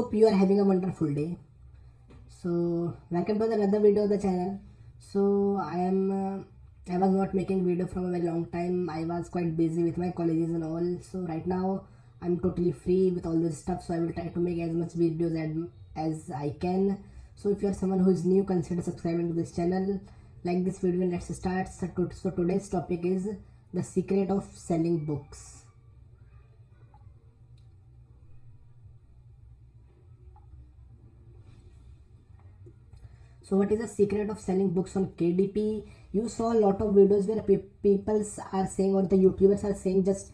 hope you are having a wonderful day. So welcome to another video of the channel. So I was not making video from a very long time. I was quite busy with my colleges and all. So right now I'm totally free with all this stuff. So I will try to make as much videos as I can. So if you are someone who is new, consider subscribing to this channel. Like this video and let's start. So today's topic is the secret of selling books. So what is the secret of selling books on KDP? You saw a lot of videos where people are saying, or the YouTubers are saying, just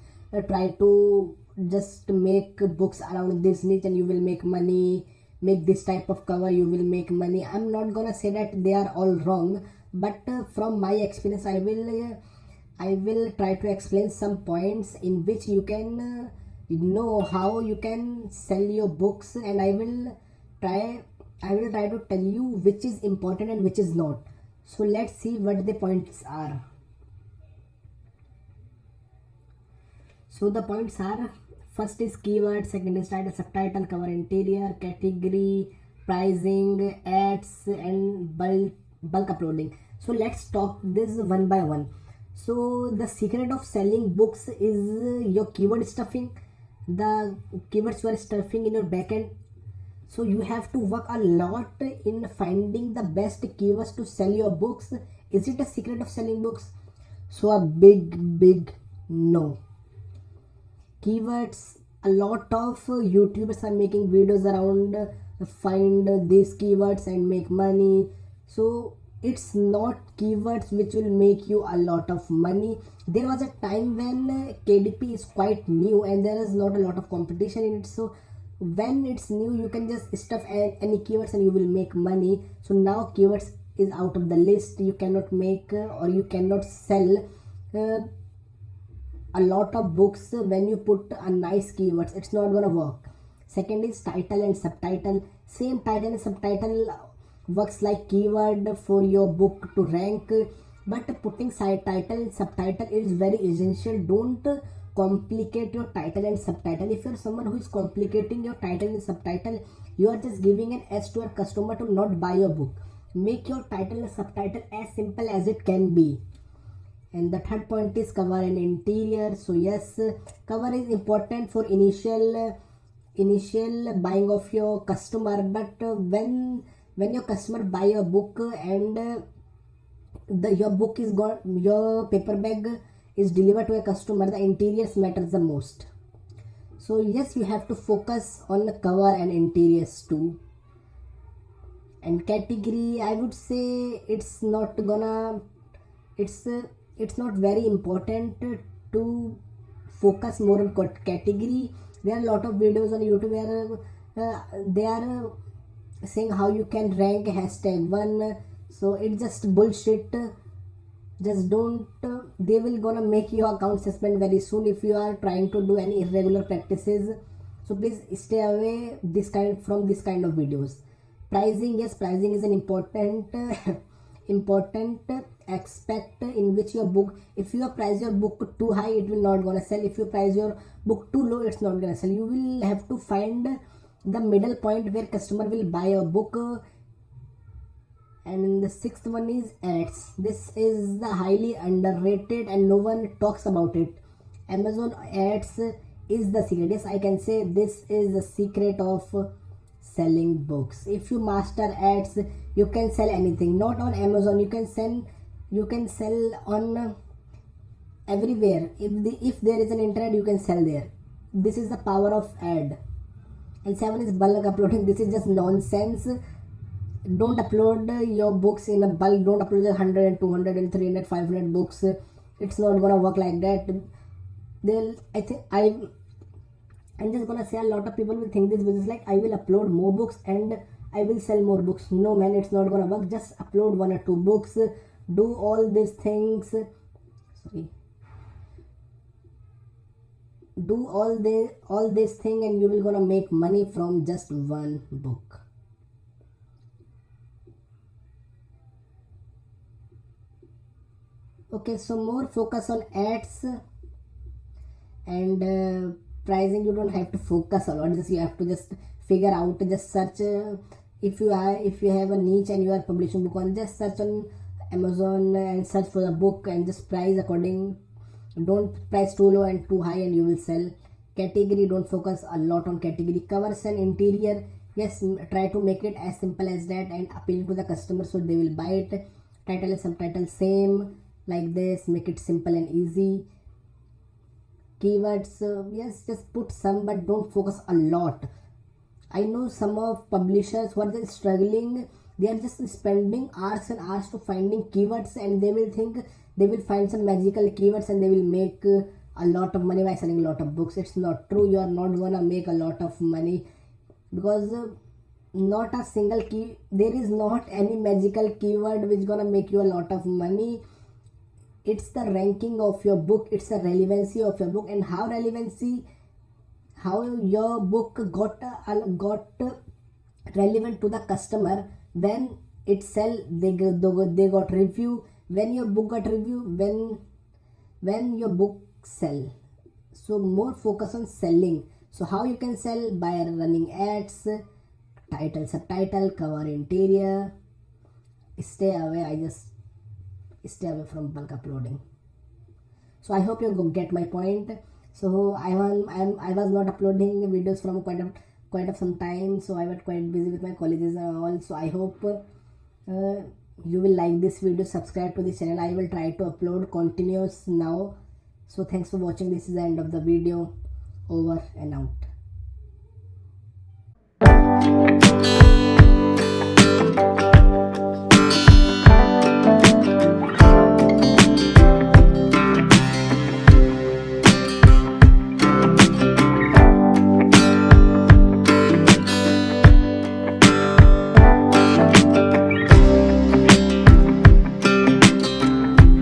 try to just make books around this niche and you will make money. Make this type of cover, you will make money. I'm not gonna say that they are all wrong, but from my experience, I will try to explain some points in which you can know how you can sell your books, and I will try to tell you which is important and which is not. So let's see what the points are. So the points are: first is keyword, second is title, subtitle, cover, interior, category, pricing, ads, and bulk uploading. So let's talk this one by one. So the secret of selling books is your keyword stuffing, the keywords you are stuffing in your backend. So you have to work a lot in finding the best keywords to sell your books. Is it a secret of selling books? So a big no. Keywords, a lot of YouTubers are making videos around find these keywords and make money. So it's not keywords which will make you a lot of money. There was a time when KDP is quite new and there is not a lot of competition in it. So when it's new, you can just stuff any keywords and you will make money. So now keywords is out of the list. You cannot make or you cannot sell a lot of books when you put a nice keywords. It's not gonna work. Second is title and subtitle. Same title and subtitle works like keyword for your book to rank, but putting title and subtitle is very essential. Don't complicate your title and subtitle. If you're someone who is complicating your title and subtitle, you are just giving an edge to your customer to not buy your book. Make your title and subtitle as simple as it can be. And the third point is cover and interior. So yes, cover is important for initial buying of your customer, but when your customer buy your book and your book is got, your paper bag is delivered to a customer, the interiors matters the most. So yes, you have to focus on the cover and interiors too. And category, I would say it's not very important to focus more on category. There are a lot of videos on YouTube where they are saying how you can rank #1. So it's just bullshit. Just don't, they will gonna make your account suspend very soon if you are trying to do any irregular practices. So please stay away from this kind of videos. Pricing, yes, pricing is an important aspect in which your book, if you price your book too high, it will not gonna sell. If you price your book too low, it's not gonna sell. You will have to find the middle point where customer will buy your book. And the sixth one is ads. This is the highly underrated and no one talks about it. Amazon ads is the secret. Yes, I can say this is the secret of selling books. If you master ads, you can sell anything. Not on Amazon, you can sell on everywhere. If there is an internet, you can sell there. This is the power of ad. And 7 is bulk uploading. This is just nonsense. Don't upload your books in a bulk. Don't upload 100 and 200 and 300 500 books. It's not gonna work like that. I'm just gonna say, a lot of people will think this business like I will upload more books and I will sell more books. No man, it's not gonna work. Just upload 1 or 2 books. Do all these things. Do all this thing and you will gonna make money from just 1 book. Okay, so more focus on ads and pricing. You don't have to focus a lot, just you have to just figure out. Just search if you have a niche and you are publishing book on, just search on Amazon and search for the book and just price according. Don't price too low and too high and you will sell. Category, don't focus a lot on category. Covers and interior, yes, try to make it as simple as that and appeal to the customer so they will buy it. Title and subtitle, same like this, make it simple and easy. Keywords, yes, just put some but don't focus a lot. I know some of publishers who are just struggling, they are just spending hours and hours to finding keywords and they will think they will find some magical keywords and they will make a lot of money by selling a lot of books. It's not true. You are not gonna make a lot of money because not a single key, there is not any magical keyword which gonna make you a lot of money. It's the ranking of your book, it's the relevancy of your book, and how your book got relevant to the customer. When it sell, they got review. When your book got review, when your book sell. So more focus on selling. So how you can sell? By running ads, title, subtitle, cover, interior. Stay away from bulk uploading. So I hope you get my point. So I was not uploading videos from quite of some time, so I was quite busy with my colleges and all. So I hope you will like this video. Subscribe to the channel. I will try to upload continuous now. So thanks for watching. This is the end of the video. Over and out.